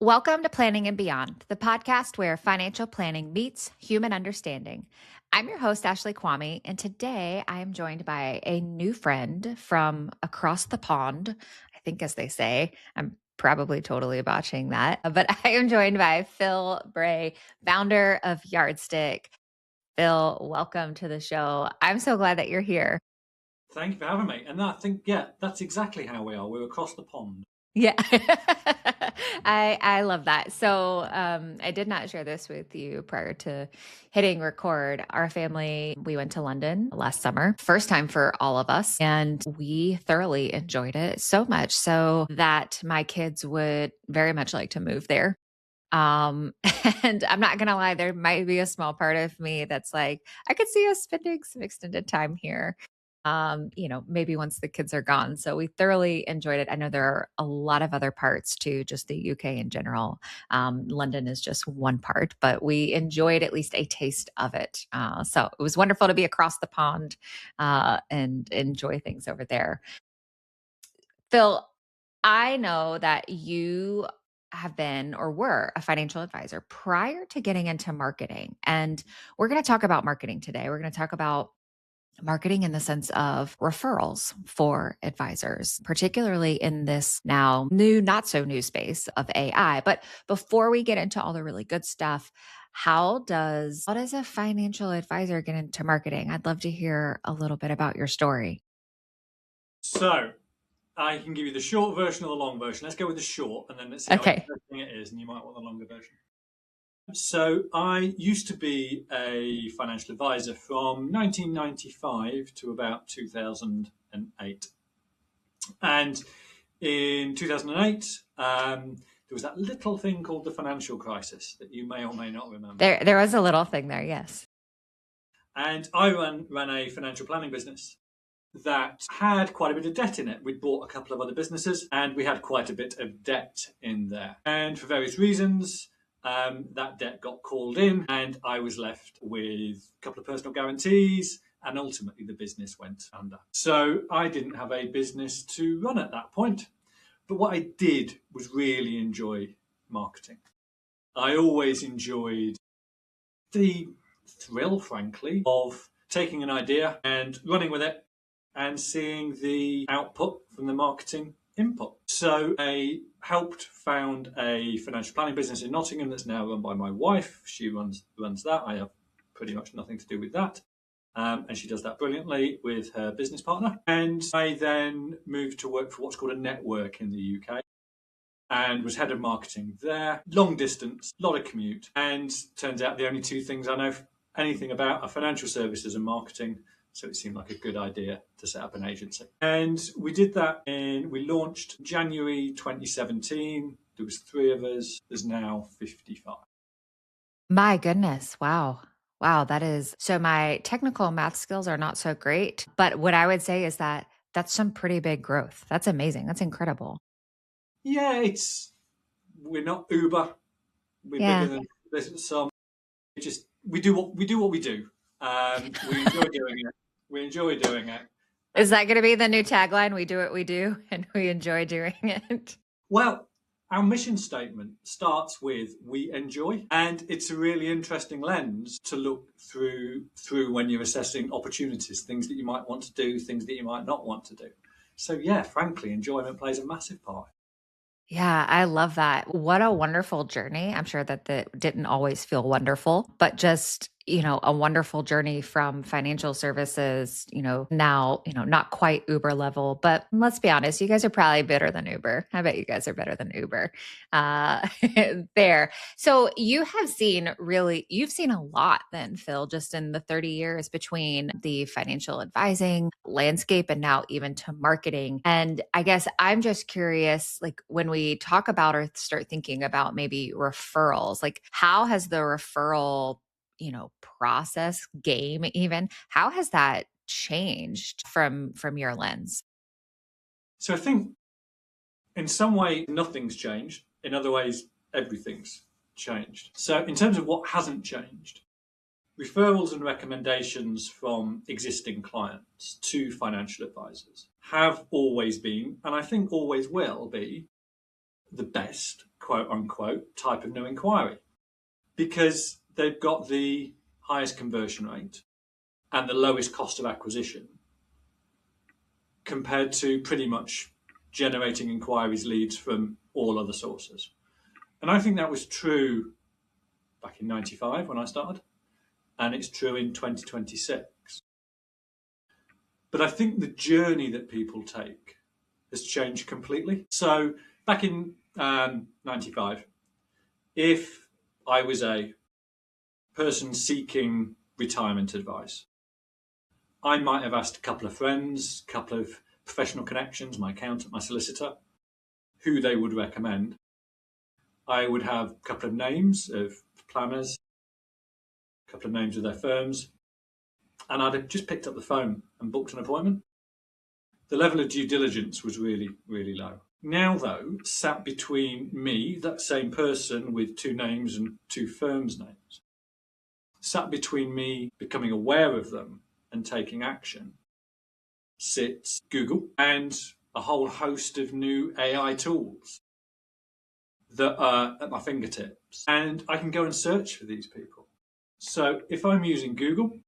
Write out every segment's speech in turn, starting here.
Welcome to Planning and Beyond, the podcast where financial planning meets human understanding. I'm your host, Ashley Kwame, and today I am joined by a new friend from across the pond, I think, as they say. I'm probably totally botching that, but I am joined by Phil Bray, founder of Yardstick. Phil, welcome to the show. I'm so glad that you're here. Thank you for having me. And I think, that's exactly how we are. We're across the pond. Yeah, I love that. So I did not share this with you prior to hitting record. Our family, we went to London last summer, first time for all of us, and we thoroughly enjoyed it so much so that my kids would very much like to move there. Um, and I'm not gonna lie, there might be a small part of me that's like, I could see us spending some extended time here. Maybe once the kids are gone. So we thoroughly enjoyed it. I know there are a lot of other parts to just the UK in general. London is just one part, but we enjoyed at least a taste of it. So it was wonderful to be across the pond and enjoy things over there. Phil, I know that you have been or were a financial advisor prior to getting into marketing. And we're going to talk about marketing today. We're going to talk about marketing in the sense of referrals for advisors, particularly in this now new, not so new space of AI. But before we get into all the really good stuff, how does a financial advisor get into marketing? I'd love to hear a little bit about your story. So I can give you the short version or the long version. Let's go with the short, and then let's see how interesting it is, and you might want the longer version. So I used to be a financial advisor from 1995 to about 2008. And in 2008, there was that little thing called the financial crisis that you may or may not remember. There was a little thing there, yes. And I ran a financial planning business that had quite a bit of debt in it. We'd bought a couple of other businesses and we had quite a bit of debt in there. And for various reasons, that debt got called in and I was left with a couple of personal guarantees and ultimately the business went under. So I didn't have a business to run at that point. But what I did was really enjoy marketing. I always enjoyed the thrill, frankly, of taking an idea and running with it and seeing the output from the marketing input. So I helped found a financial planning business in Nottingham that's now run by my wife. She runs that. I have pretty much nothing to do with that. And she does that brilliantly with her business partner. And I then moved to work for what's called a network in the UK and was head of marketing there. Long distance, a lot of commute. And turns out the only two things I know anything about are financial services and marketing. So it seemed like a good idea to set up an agency. And we did that we launched January 2017. There was 3 of us. There's now 55. My goodness. Wow. Wow. That is, so my technical math skills are not so great, but what I would say is that that's some pretty big growth. That's amazing. That's incredible. Yeah, we're not Uber. We're bigger than there's some. We do what we do. We enjoy doing it. We enjoy doing it. Is that going to be the new tagline? We do what we do and we enjoy doing it. Well, our mission statement starts with we enjoy, and it's a really interesting lens to look through when you're assessing opportunities, things that you might want to do, things that you might not want to do. So yeah, frankly, enjoyment plays a massive part. Yeah, I love that. What a wonderful journey. I'm sure that didn't always feel wonderful, but just, a wonderful journey from financial services, now, not quite Uber level, but let's be honest, you guys are probably better than Uber. I bet you guys are better than Uber there. So you've seen a lot then, Phil, just in the 30 years between the financial advising landscape and now even to marketing. And I guess I'm just curious, like when we talk about or start thinking about maybe referrals, like how has the referral process, game even, how has that changed from your lens? So I think in some way nothing's changed. In other ways, everything's changed. So in terms of what hasn't changed, referrals and recommendations from existing clients to financial advisors have always been, and I think always will be, the best quote unquote, type of new inquiry because they've got the highest conversion rate and the lowest cost of acquisition compared to pretty much generating inquiries, leads from all other sources. And I think that was true back in 95 when I started, and it's true in 2026. But I think the journey that people take has changed completely. So back in 95, if I was a person seeking retirement advice, I might have asked a couple of friends, a couple of professional connections, my accountant, my solicitor, who they would recommend. I would have a couple of names of planners, a couple of names of their firms, and I'd have just picked up the phone and booked an appointment. The level of due diligence was really, really low. Now, though, sat between me, that same person with two names and two firms' names, sat between me becoming aware of them and taking action, sits Google and a whole host of new AI tools that are at my fingertips. And I can go and search for these people. So if I'm using Google,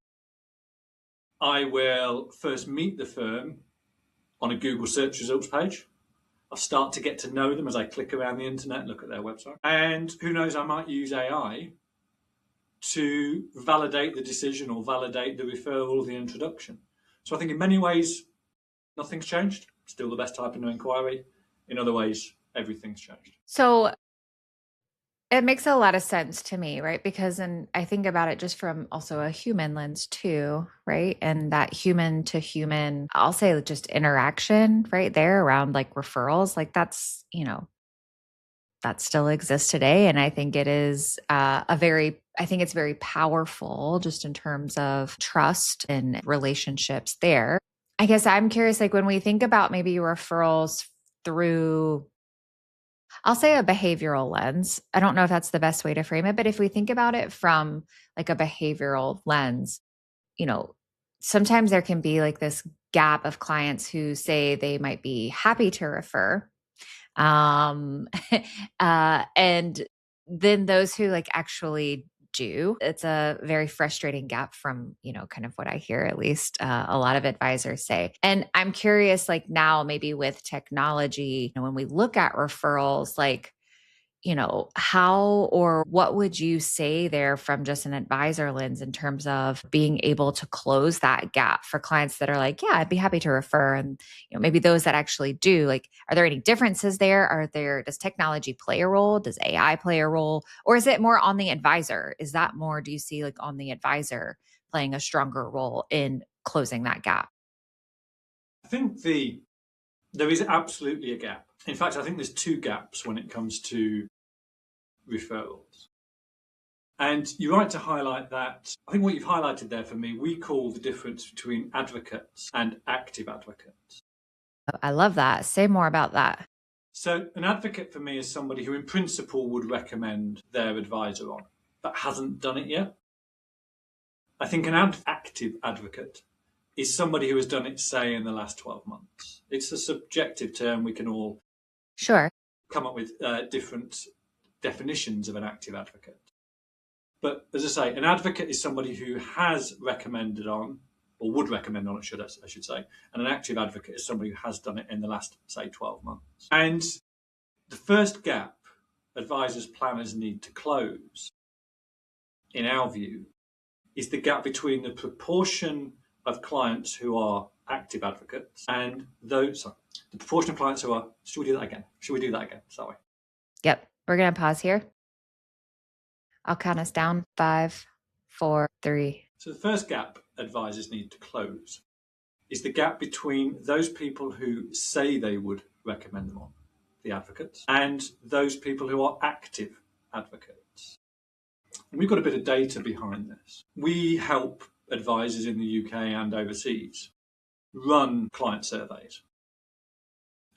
I will first meet the firm on a Google search results page. I'll start to get to know them as I click around the internet and look at their website. And who knows, I might use AI to validate the decision or validate the referral or the introduction. So I think in many ways, nothing's changed. Still the best type of new inquiry. In other ways, everything's changed. So it makes a lot of sense to me, right? Because, and I think about it just from also a human lens too, right? And that human to human, I'll say just interaction right there around like referrals, like that's, that still exists today. And I think it is I think it's very powerful just in terms of trust and relationships there. I guess I'm curious, like when we think about maybe referrals through, I'll say a behavioral lens. I don't know if that's the best way to frame it, but if we think about it from like a behavioral lens, sometimes there can be like this gap of clients who say they might be happy to refer. And then those who like actually do, it's a very frustrating gap from, kind of what I hear, at least a lot of advisors say. And I'm curious, like now maybe with technology, when we look at referrals, like, how or what would you say there from just an advisor lens in terms of being able to close that gap for clients that are like, yeah, I'd be happy to refer. And, maybe those that actually do, like, are there any differences there? Does technology play a role? Does AI play a role? Or is it more on the advisor? Is that more, do you see like on the advisor playing a stronger role in closing that gap? I think there is absolutely a gap. In fact, I think there's two gaps when it comes to referrals. And you're right to highlight that. I think what you've highlighted there for me, we call the difference between advocates and active advocates. I love that. Say more about that. So an advocate for me is somebody who in principle would recommend their advisor on, but hasn't done it yet. I think an active advocate is somebody who has done it, say, in the last 12 months. It's a subjective term. We can all come up with different definitions of an active advocate. But as I say, an advocate is somebody who has recommended on, or would recommend on, I should say. And an active advocate is somebody who has done it in the last, say, 12 months. And the first gap advisors, planners need to close, in our view, is the gap between the proportion of clients who are active advocates and the proportion of clients who are, should we do that again? Sorry. Yep. We're going to pause here. I'll count us down. 5, 4, 3. So the first gap advisors need to close is the gap between those people who say they would recommend them on, the advocates, and those people who are active advocates. And we've got a bit of data behind this. We help advisors in the UK and overseas run client surveys.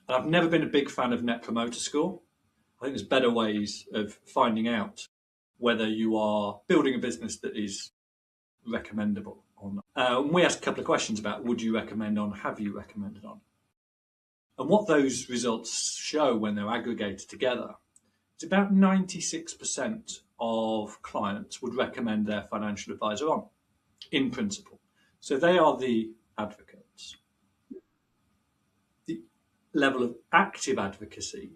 And I've never been a big fan of Net Promoter Score. I think there's better ways of finding out whether you are building a business that is recommendable or not. We asked a couple of questions about would you recommend on, have you recommended on? And what those results show when they're aggregated together it's about 96% of clients would recommend their financial advisor on, in principle. So they are the advocates. The level of active advocacy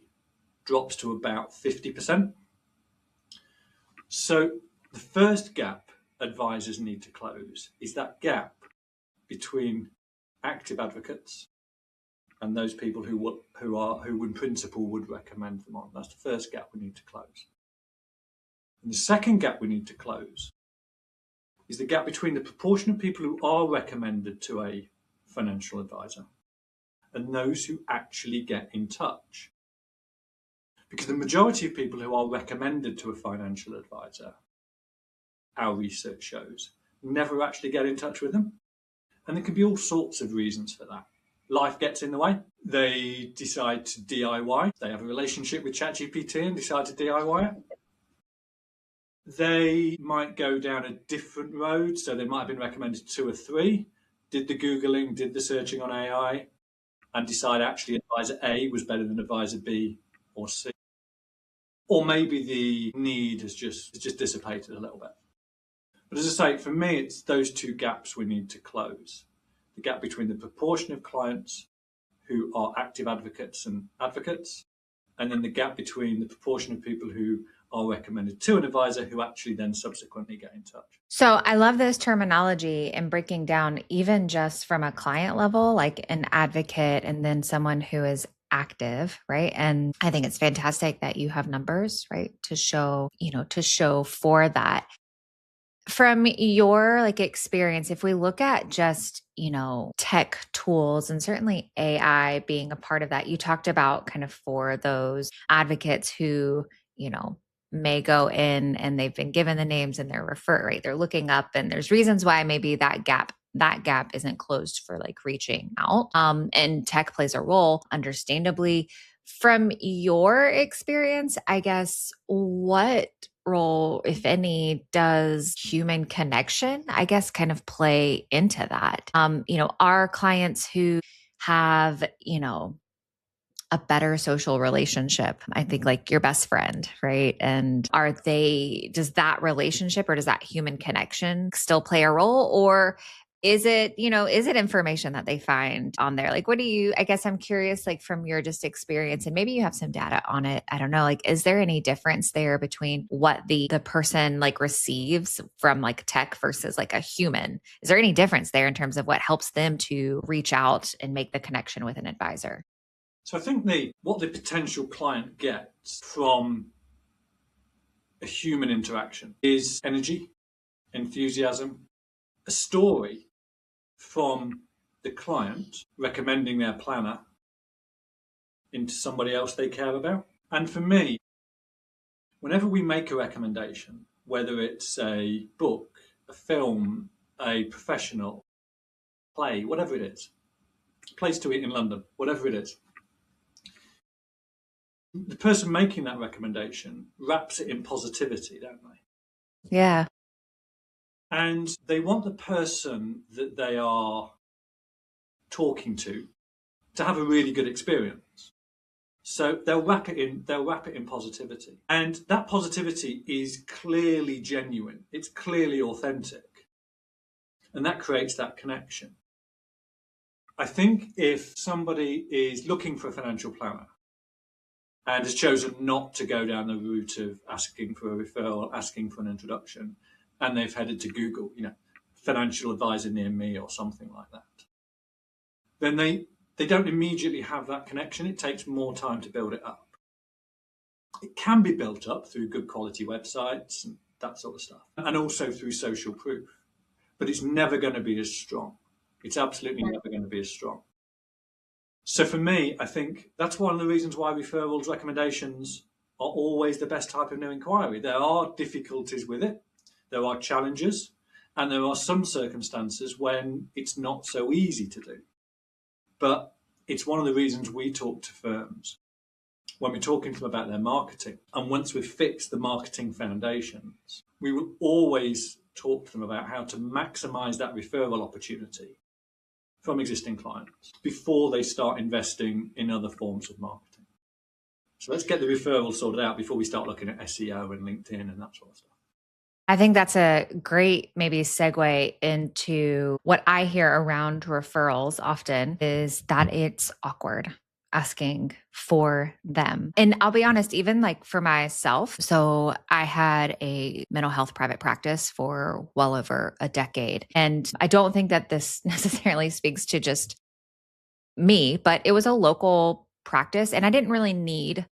drops to about 50%. So the first gap advisors need to close is that gap between active advocates and those people who in principle would recommend them on. That's the first gap we need to close. And the second gap we need to close is the gap between the proportion of people who are recommended to a financial advisor and those who actually get in touch. Because the majority of people who are recommended to a financial advisor, our research shows, never actually get in touch with them. And there can be all sorts of reasons for that. Life gets in the way. They decide to DIY. They have a relationship with ChatGPT and decide to DIY it. They might go down a different road. So they might have been recommended 2 or 3, did the Googling, did the searching on AI, and decide actually advisor A was better than advisor B or C. Or maybe the need has just dissipated a little bit. But as I say, for me, it's those 2 gaps we need to close. The gap between the proportion of clients who are active advocates, and then the gap between the proportion of people who are recommended to an advisor who actually then subsequently get in touch. So I love this terminology and breaking down even just from a client level, like an advocate and then someone who is active, right? And I think it's fantastic that you have numbers, right? To show for that. From your experience, if we look at just, tech tools and certainly AI being a part of that, you talked about kind of for those advocates who, may go in and they've been given the names and they're right? They're looking up and there's reasons why maybe that gap isn't closed for reaching out. And tech plays a role, understandably. From your experience, I guess, what role, if any, does human connection, I guess, kind of play into that? Our clients who have, a better social relationship, I think your best friend, right? And does that relationship or does that human connection still play a role? Or is it information that they find on there? I guess I'm curious, from your just experience, and maybe you have some data on it. I don't know, is there any difference there between what the person receives from tech versus a human? Is there any difference there in terms of what helps them to reach out and make the connection with an advisor? So I think what the potential client gets from a human interaction is energy, enthusiasm, a story from the client recommending their planner into somebody else they care about. And for me, whenever we make a recommendation, whether it's a book, a film, a professional, play, whatever it is, place to eat in London, whatever it is, the person making that recommendation wraps it in positivity, don't they? Yeah. And they want the person that they are talking to have a really good experience. So they'll wrap it in positivity. And that positivity is clearly genuine. It's clearly authentic. And that creates that connection. I think if somebody is looking for a financial planner and has chosen not to go down the route of asking for a referral, asking for an introduction, and they've headed to Google, financial advisor near me or something like that, then they don't immediately have that connection. It takes more time to build it up. It can be built up through good quality websites and that sort of stuff, and also through social proof, but it's never going to be as strong. It's absolutely never going to be as strong. So for me, I think that's one of the reasons why referrals recommendations are always the best type of new inquiry. There are difficulties with it. There are challenges, and there are some circumstances when it's not so easy to do. But it's one of the reasons we talk to firms when we're talking to them about their marketing. And once we've fixed the marketing foundations, we will always talk to them about how to maximize that referral opportunity from existing clients before they start investing in other forms of marketing. So let's get the referrals sorted out before we start looking at SEO and LinkedIn and that sort of stuff. I think that's a great maybe segue into what I hear around referrals often is that it's awkward asking for them. And I'll be honest, even like for myself. So I had a mental health private practice for well over a decade. And I don't think that this necessarily speaks to just me, but it was a local practice and I didn't really need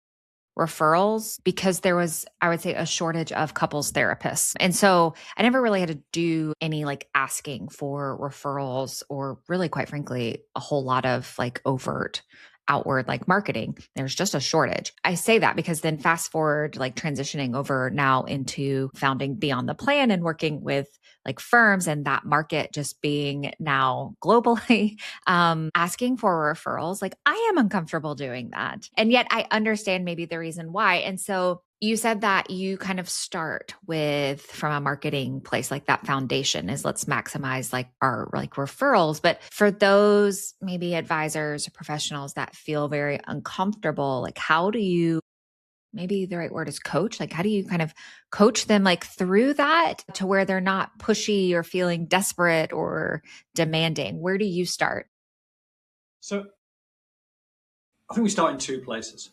referrals because there was, I would say, a shortage of couples therapists. And so I never really had to do any like asking for referrals or really, quite frankly, a whole lot of like overt outward like marketing. There's just a shortage. I say that because then fast forward, like transitioning over now into founding Beyond the Plan and working with like firms and that market just being now globally asking for referrals, like I am uncomfortable doing that. And yet I understand maybe the reason why. And so you said that you kind of start with from a marketing place, like that foundation is let's maximize like our like referrals. But for those maybe advisors or professionals that feel very uncomfortable, like how do you, maybe the right word is coach, like how do you kind of coach them like through that to where they're not pushy or feeling desperate or demanding? Where do you start? So I think we start in two places.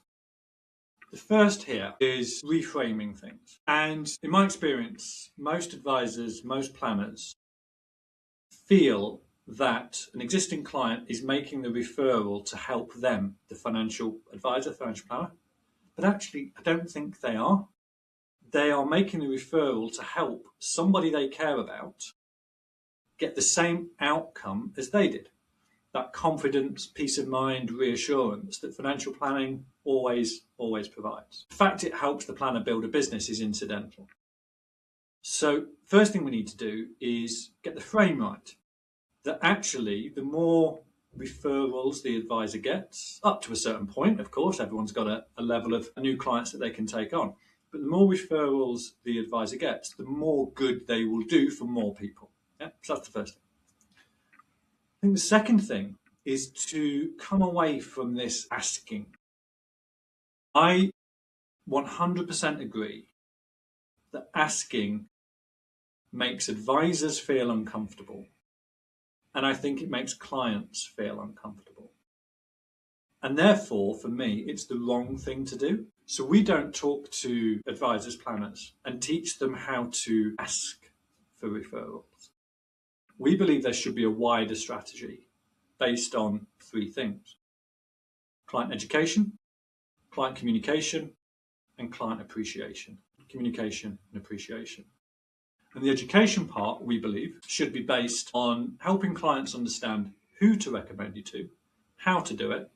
The first here is reframing things. And in my experience, most advisors, most planners feel that an existing client is making the referral to help them, the financial advisor, financial planner. But actually, I don't think they are. They are making the referral to help somebody they care about get the same outcome as they did. That confidence, peace of mind, reassurance that financial planning always provides. The fact it helps the planner build a business is incidental. So first thing we need to do is get the frame right. That actually the more referrals the advisor gets, up to a certain point, of course, everyone's got a level of new clients that they can take on. But the more referrals the advisor gets, the more good they will do for more people. Yeah, so that's the first thing. I think the second thing is to come away from this asking. I 100% agree that asking makes advisors feel uncomfortable. And I think it makes clients feel uncomfortable. And therefore, for me, it's the wrong thing to do. So we don't talk to advisors, planners, and teach them how to ask for referrals. We believe there should be a wider strategy based on three things: client education, client communication, and client appreciation. Communication and appreciation. And the education part, we believe, should be based on helping clients understand who to recommend you to, how to do it,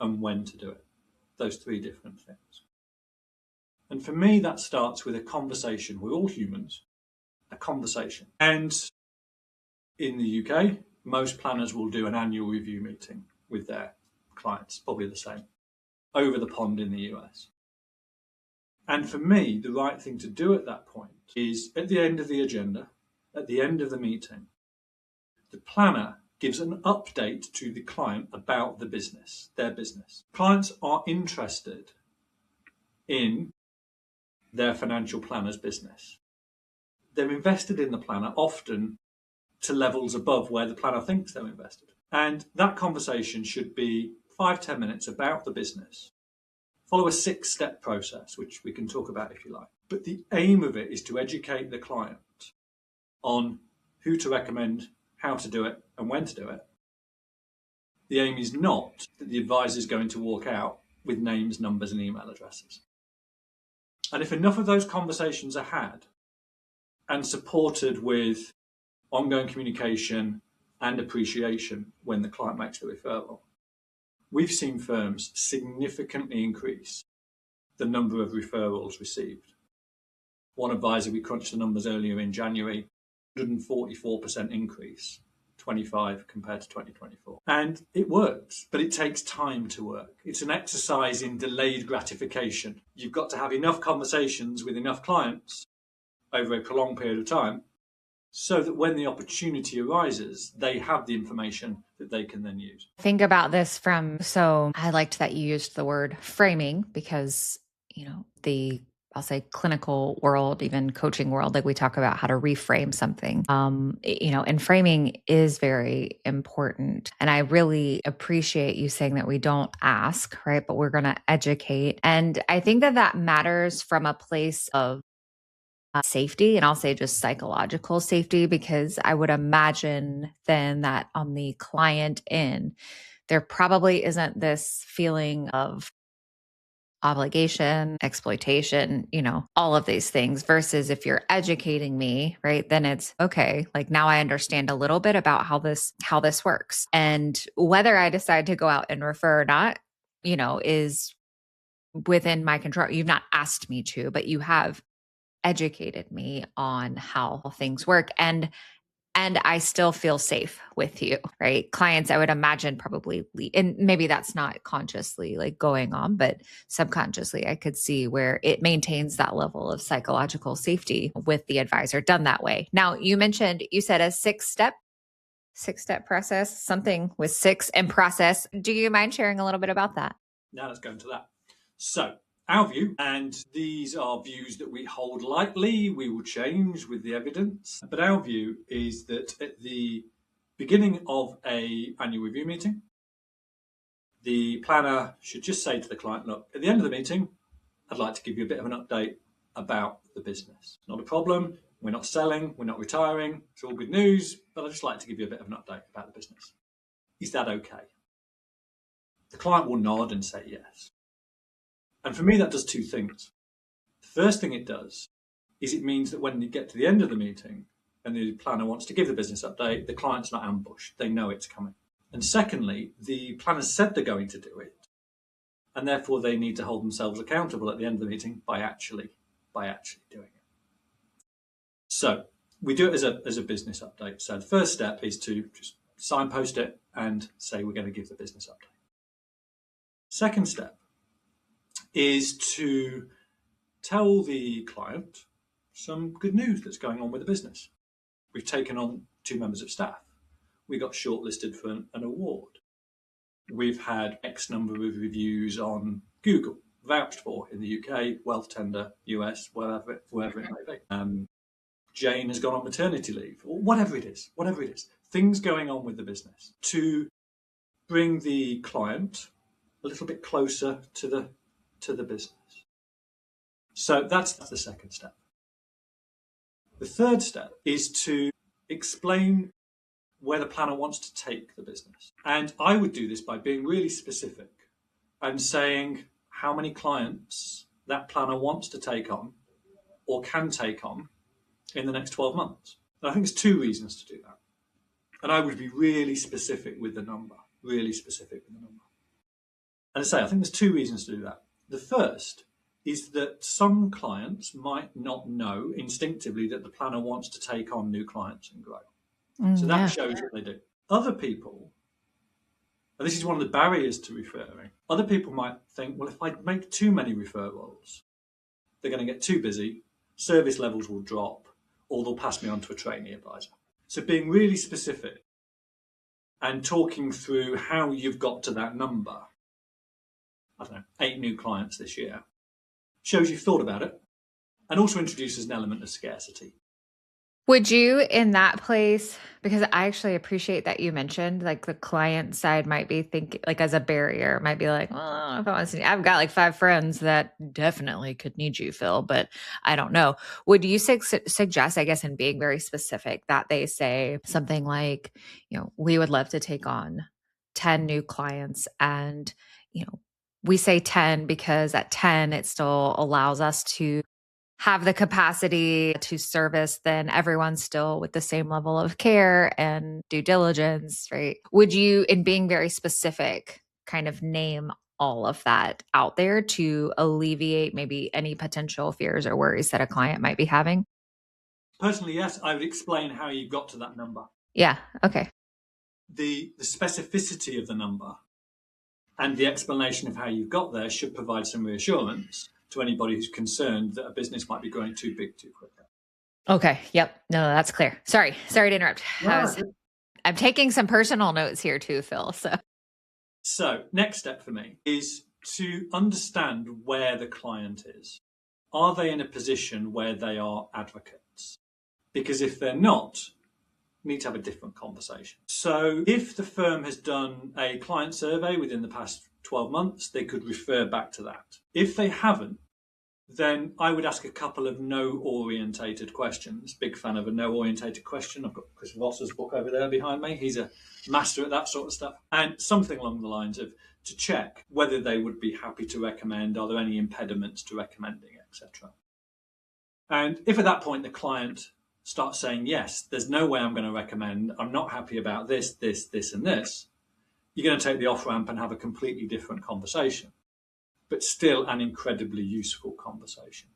and when to do it. Those three different things. And for me, that starts with a conversation. We're all humans. A conversation. And in the UK, most planners will do an annual review meeting with their clients, probably the same, over the pond in the US. And for me, the right thing to do at that point is at the end of the agenda, at the end of the meeting, the planner gives an update to the client about the business, their business. Clients are interested in their financial planner's business. They're invested in the planner often to levels above where the planner thinks they're invested. And that conversation should be 5-10 minutes about the business. Follow a 6-step process, which we can talk about if you like. But the aim of it is to educate the client on who to recommend, how to do it, and when to do it. The aim is not that the advisor is going to walk out with names, numbers, and email addresses. And if enough of those conversations are had and supported with ongoing communication and appreciation when the client makes the referral, we've seen firms significantly increase the number of referrals received. One advisor, we crunched the numbers earlier in January, 144% increase, 25 compared to 2024. And it works, but it takes time to work. It's an exercise in delayed gratification. You've got to have enough conversations with enough clients over a prolonged period of time so that when the opportunity arises, they have the information that they can then use. Think about this so I liked that you used the word framing because, I'll say clinical world, even coaching world, like we talk about how to reframe something. And framing is very important. And I really appreciate you saying that we don't ask, right? But we're going to educate. And I think that matters from a place of safety, and I'll say just psychological safety, because I would imagine then that on the client end, there probably isn't this feeling of obligation, exploitation, all of these things, versus if you're educating me, right, then it's okay. Like now I understand a little bit about how this works. And whether I decide to go out and refer or not, is within my control. You've not asked me to, but you have educated me on how things work. And I still feel safe with you, right? Clients, I would imagine probably, and maybe that's not consciously like going on, but subconsciously I could see where it maintains that level of psychological safety with the advisor done that way. Now, you said a six-step process, something with six and process. Do you mind sharing a little bit about that? Now let's go into that. So our view, and these are views that we hold lightly, we will change with the evidence, but our view is that at the beginning of an annual review meeting, the planner should just say to the client, look, at the end of the meeting, I'd like to give you a bit of an update about the business. Not a problem. We're not selling. We're not retiring. It's all good news, but I'd just like to give you a bit of an update about the business. Is that okay? The client will nod and say yes. And for me, that does two things. The first thing it does is it means that when you get to the end of the meeting and the planner wants to give the business update, the client's not ambushed. They know it's coming. And secondly, the planner said they're going to do it, and therefore they need to hold themselves accountable at the end of the meeting by actually doing it. So we do it as a business update. So the first step is to just signpost it and say we're going to give the business update. Second step is to tell the client some good news that's going on with the business. We've taken on 2 members of staff. We got shortlisted for an award. We've had X number of reviews on Google, vouched for in the UK, Wealth Tender, US, wherever it may be. Jane has gone on maternity leave, or whatever it is. Things going on with the business to bring the client a little bit closer to the business. So that's the second step. The third step is to explain where the planner wants to take the business. And I would do this by being really specific and saying how many clients that planner wants to take on or can take on in the next 12 months. And I think there's 2 reasons to do that. And I would be really specific with the number, And I say, I think there's 2 reasons to do that. The first is that some clients might not know instinctively that the planner wants to take on new clients and grow. So that shows what they do. Other people, and this is one of the barriers to referring, other people might think, well, if I make too many referrals, they're going to get too busy, service levels will drop, or they'll pass me on to a trainee advisor. So being really specific and talking through how you've got to that number, I don't know, 8 new clients this year, shows you've thought about it, and also introduces an element of scarcity. Would you, in that place, because I actually appreciate that you mentioned, like the client side might be thinking, like as a barrier, might be like, well, I don't know if I want to see, I've got like 5 friends that definitely could need you, Phil, but I don't know. Would you suggest, I guess, in being very specific, that they say something like, we would love to take on 10 new clients, and, we say 10 because at 10, it still allows us to have the capacity to service then everyone still with the same level of care and due diligence, right? Would you, in being very specific, kind of name all of that out there to alleviate maybe any potential fears or worries that a client might be having? Personally, yes, I would explain how you got to that number. Yeah, okay. The specificity of the number and the explanation of how you got there should provide some reassurance to anybody who's concerned that a business might be growing too big too quickly. Okay. Yep. No, that's clear. Sorry to interrupt. No. I'm taking some personal notes here too, Phil. So, next step for me is to understand where the client is. Are they in a position where they are advocates? Because if they're not, we need to have a different conversation. So, if the firm has done a client survey within the past 12 months, they could refer back to that. If they haven't, then I would ask a couple of no-orientated questions. Big fan of a no-orientated question. I've got Chris Voss's book over there behind me. He's a master at that sort of stuff. And something along the lines of to check whether they would be happy to recommend, are there any impediments to recommending, etc. And if at that point the client starts saying, yes, there's no way I'm going to recommend, I'm not happy about this, this, this, and this, you're going to take the off-ramp and have a completely different conversation, but still an incredibly useful conversation.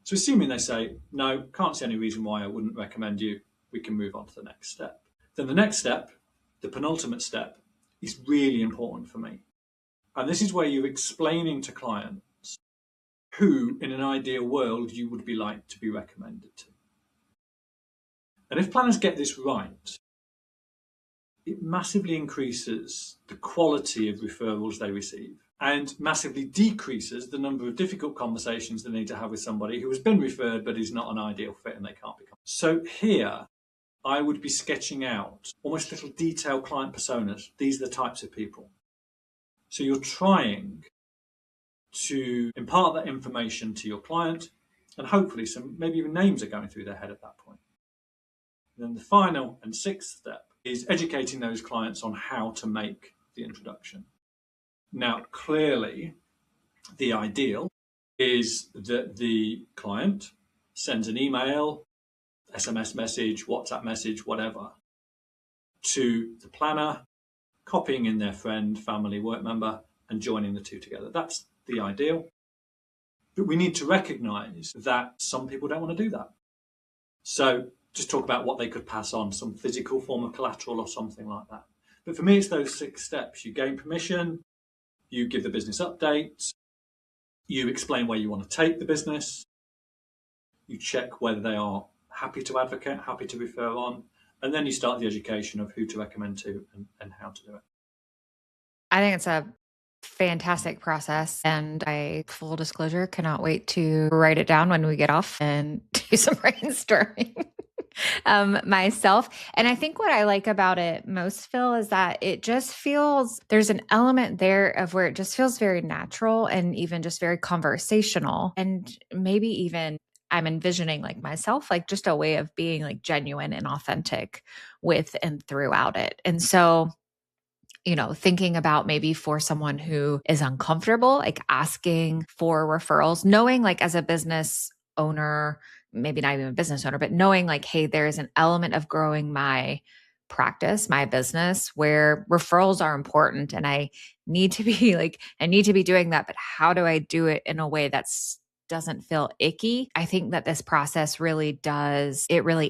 So assuming they say, no, can't see any reason why I wouldn't recommend you, we can move on to the next step. Then the next step, the penultimate step, is really important for me. And this is where you're explaining to clients who, in an ideal world, you would be like to be recommended to. And if planners get this right, it massively increases the quality of referrals they receive and massively decreases the number of difficult conversations they need to have with somebody who has been referred but is not an ideal fit and they can't become. So here, I would be sketching out almost little detailed client personas. These are the types of people. So you're trying to impart that information to your client, and hopefully some maybe even names are going through their head at that point. And then the final and sixth step is educating those clients on how to make the introduction. Now, clearly, the ideal is that the client sends an email, SMS message, WhatsApp message, whatever, to the planner, copying in their friend, family, work member, and joining the two together. That's the ideal. But we need to recognize that some people don't want to do that. So just talk about what they could pass on, some physical form of collateral or something like that. But for me, it's those 6 steps. You gain permission, you give the business updates, you explain where you want to take the business, you check whether they are happy to advocate, happy to refer on, and then you start the education of who to recommend to and how to do it. I think it's a fantastic process. And I, full disclosure, cannot wait to write it down when we get off and do some brainstorming myself. And I think what I like about it most, Phil, is that it just feels, there's an element there of where it just feels very natural and even just very conversational. And maybe even I'm envisioning like myself, like just a way of being like genuine and authentic with and throughout it. And so, thinking about maybe for someone who is uncomfortable, like asking for referrals, knowing like as a business owner, maybe not even a business owner, but knowing like, hey, there's an element of growing my practice, my business where referrals are important. And I need to be doing that. But how do I do it in a way that's doesn't feel icky? I think that this process really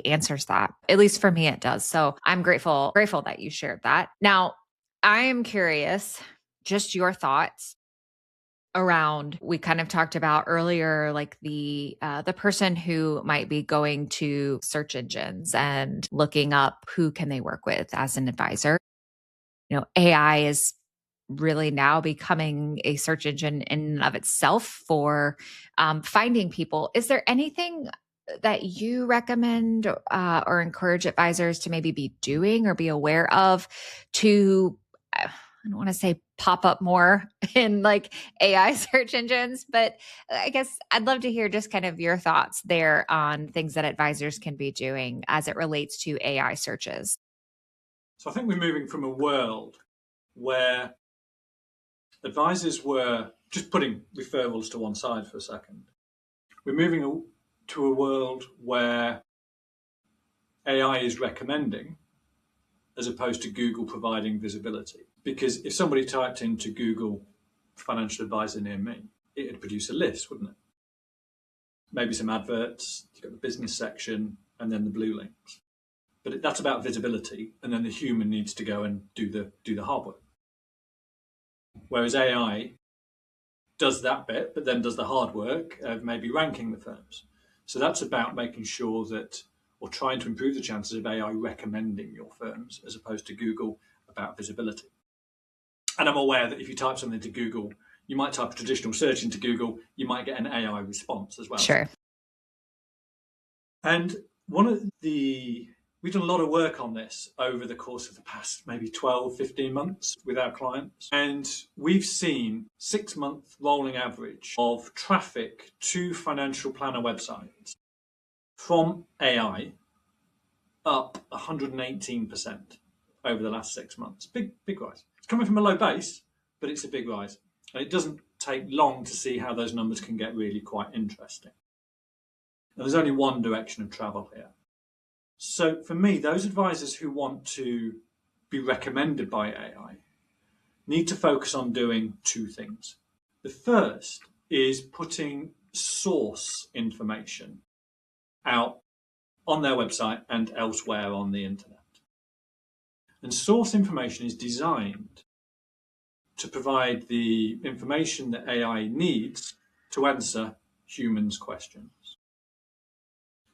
answers that. At least for me, it does. So I'm grateful that you shared that. Now, I am curious, just your thoughts around, we kind of talked about earlier, like the person who might be going to search engines and looking up who can they work with as an advisor. AI is really now becoming a search engine in and of itself for finding people. Is there anything that you recommend or encourage advisors to maybe be doing or be aware of to, I don't want to say pop up more in like AI search engines, but I guess I'd love to hear just kind of your thoughts there on things that advisors can be doing as it relates to AI searches. So I think we're moving from a world where advisors were just putting referrals to one side for a second. We're moving to a world where AI is recommending as opposed to Google providing visibility. Because if somebody typed into Google financial advisor near me, it would produce a list, wouldn't it? Maybe some adverts, you've got the business section, and then the blue links. But that's about visibility, and then the human needs to go and do the hard work. Whereas AI does that bit, but then does the hard work of maybe ranking the firms. So that's about making sure that, or trying to improve the chances of AI recommending your firms as opposed to Google about visibility. And I'm aware that if you type something to Google, you might type a traditional search into Google, you might get an AI response as well. Sure. And we've done a lot of work on this over the course of the past maybe 12, 15 months with our clients. And we've seen 6-month rolling average of traffic to financial planner websites from AI up 118% over the last 6 months. Big rise. It's coming from a low base, but it's a big rise. And it doesn't take long to see how those numbers can get really quite interesting. And there's only one direction of travel here. So for me, those advisors who want to be recommended by AI need to focus on doing 2 things. The first is putting source information out on their website and elsewhere on the internet. And source information is designed to provide the information that AI needs to answer humans' questions.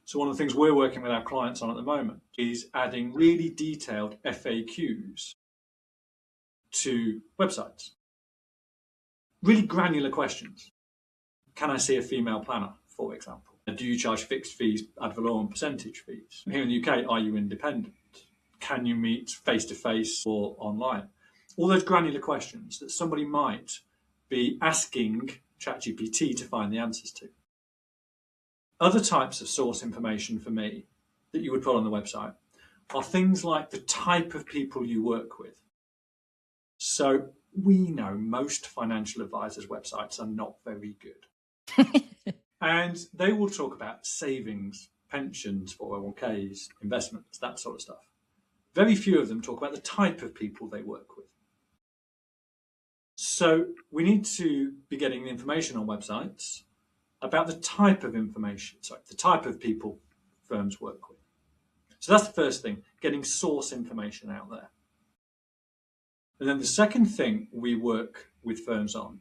So one of the things we're working with our clients on at the moment is adding really detailed FAQs to websites. Really granular questions. Can I see a female planner, for example? Do you charge fixed fees, ad valorem percentage fees? Here in the UK, are you independent? Can you meet face-to-face or online? All those granular questions that somebody might be asking ChatGPT to find the answers to. Other types of source information for me that you would put on the website are things like the type of people you work with. So we know most financial advisors' websites are not very good. And they will talk about savings, pensions, 401ks, investments, that sort of stuff. Very few of them talk about the type of people they work with. So we need to be getting the information on websites about the type of the type of people firms work with. So that's the first thing, getting source information out there. And then the second thing we work with firms on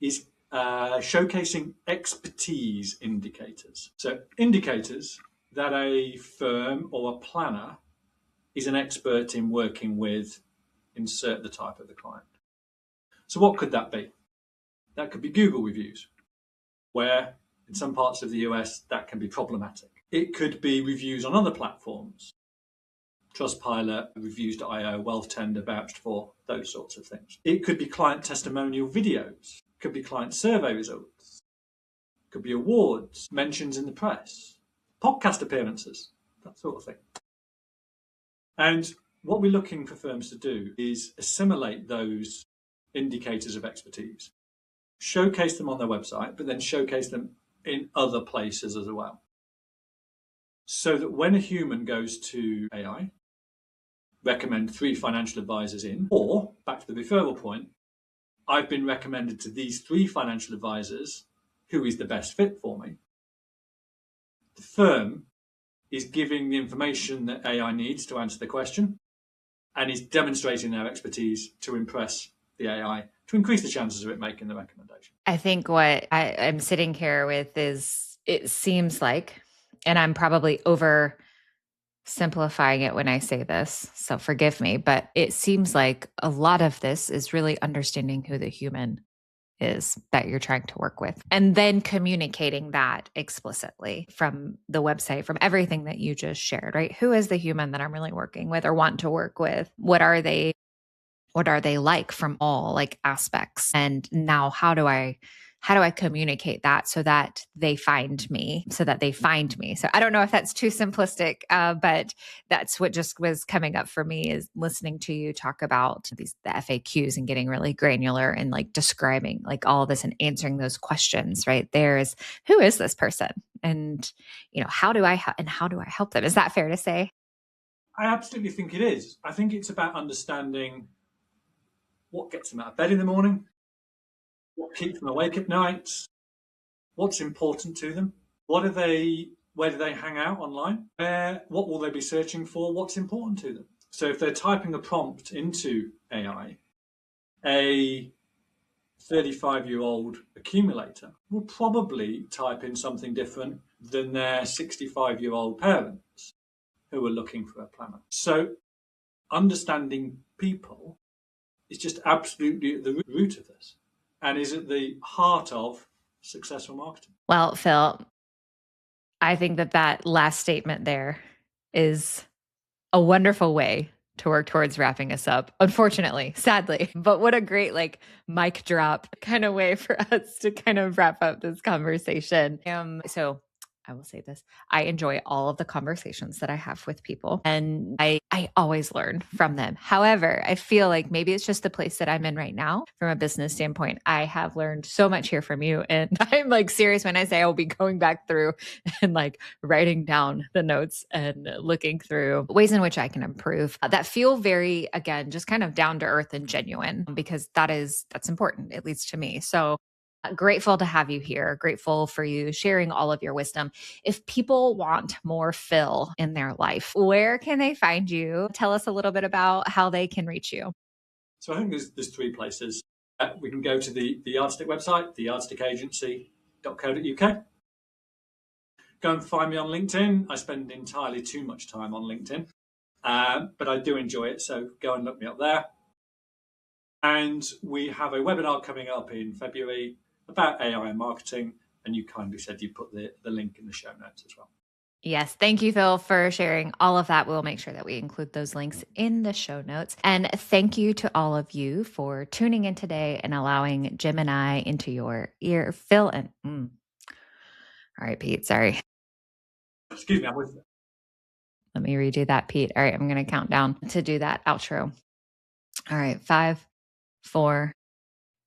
is showcasing expertise indicators. So indicators that a firm or a planner is an expert in working with, insert the type of the client. So what could that be? That could be Google reviews, where in some parts of the US that can be problematic. It could be reviews on other platforms, Trustpilot, reviews.io, Wealth Tender, Vouched For, those sorts of things. It could be client testimonial videos, it could be client survey results, it could be awards, mentions in the press, podcast appearances, that sort of thing. And what we're looking for firms to do is assimilate those indicators of expertise, showcase them on their website, but then showcase them in other places as well. So that when a human goes to AI, recommend 3 financial advisors in, or back to the referral point, I've been recommended to these 3 financial advisors, who is the best fit for me? The firm is giving the information that AI needs to answer the question and is demonstrating their expertise to impress the AI to increase the chances of it making the recommendation. I think what I'm sitting here with is, it seems like, and I'm probably oversimplifying it when I say this, so forgive me, but it seems like a lot of this is really understanding who the human is that you're trying to work with, and then communicating that explicitly from the website, from everything that you just shared, right? Who is the human that I'm really working with or want to work with? What are they like from all like aspects? And now how do I communicate that so that they find me? So I don't know if that's too simplistic, but that's what just was coming up for me, is listening to you talk about the FAQs and getting really granular and like describing like all of this and answering those questions, right? There's, who is this person? And, how do I help them? Is that fair to say? I absolutely think it is. I think it's about understanding what gets them out of bed in the morning, what keeps them awake at night, what's important to them, where do they hang out online, what will they be searching for, what's important to them. So if they're typing a prompt into AI, a 35-year-old accumulator will probably type in something different than their 65-year-old parents who are looking for a planner. So understanding people is just absolutely at the root of this and is at the heart of successful marketing. Well, Phil, I think that last statement there is a wonderful way to work towards wrapping us up. Unfortunately, sadly, but what a great mic drop kind of way for us to kind of wrap up this conversation. So I will say this. I enjoy all of the conversations that I have with people, and I always learn from them. However, I feel like maybe it's just the place that I'm in right now from a business standpoint. I have learned so much here from you, and I'm serious when I say I will be going back through and writing down the notes and looking through ways in which I can improve that feel very, again, just kind of down to earth and genuine, because that's important, at least to me. So grateful to have you here. Grateful for you sharing all of your wisdom. If people want more Phil in their life, where can they find you? Tell us a little bit about how they can reach you. So I think there's three places. We can go to the Yardstick website, theyardstickagency.co.uk. Go and find me on LinkedIn. I spend entirely too much time on LinkedIn, but I do enjoy it. So go and look me up there. And we have a webinar coming up in February about AI and marketing. And you kindly said you put the link in the show notes as well. Yes. Thank you, Phil, for sharing all of that. We'll make sure that we include those links in the show notes. And thank you to all of you for tuning in today and allowing Jim and I into your ear. Phil and... All right, Pete, sorry. Excuse me, I'm with you. Let me redo that, Pete. All right, I'm going to count down to do that outro. All right, 5, 4,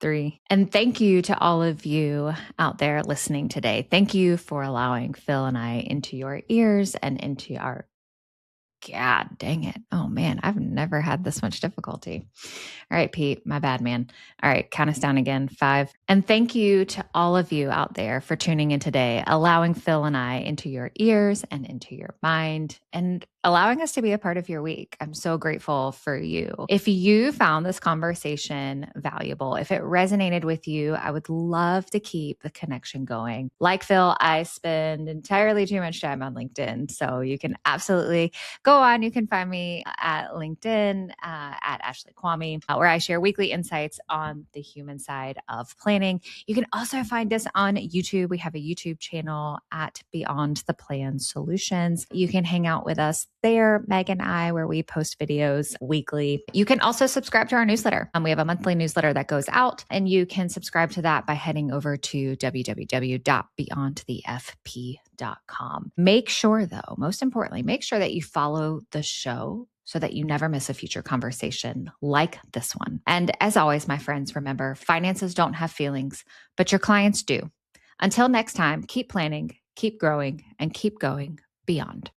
3. And thank you to all of you out there listening today. Thank you for allowing Phil and I into your ears and into our... God dang it. Oh man, I've never had this much difficulty. All right, Pete, my bad, man. All right, count us down again. 5. And thank you to all of you out there for tuning in today, allowing Phil and I into your ears and into your mind, and allowing us to be a part of your week. I'm so grateful for you. If you found this conversation valuable, if it resonated with you, I would love to keep the connection going. Like Phil, I spend entirely too much time on LinkedIn, so you can absolutely go on. You can find me at LinkedIn at Ashley Kwame, where I share weekly insights on the human side of planning. You can also find us on YouTube. We have a YouTube channel at Beyond the Plan Solutions. You can hang out with us there, Meg and I, where we post videos weekly. You can also subscribe to our newsletter. We have a monthly newsletter that goes out, and you can subscribe to that by heading over to www.beyondthefp.com. Make sure, though, most importantly, make sure that you follow the show so that you never miss a future conversation like this one. And as always, my friends, remember, finances don't have feelings, but your clients do. Until next time, keep planning, keep growing, and keep going beyond.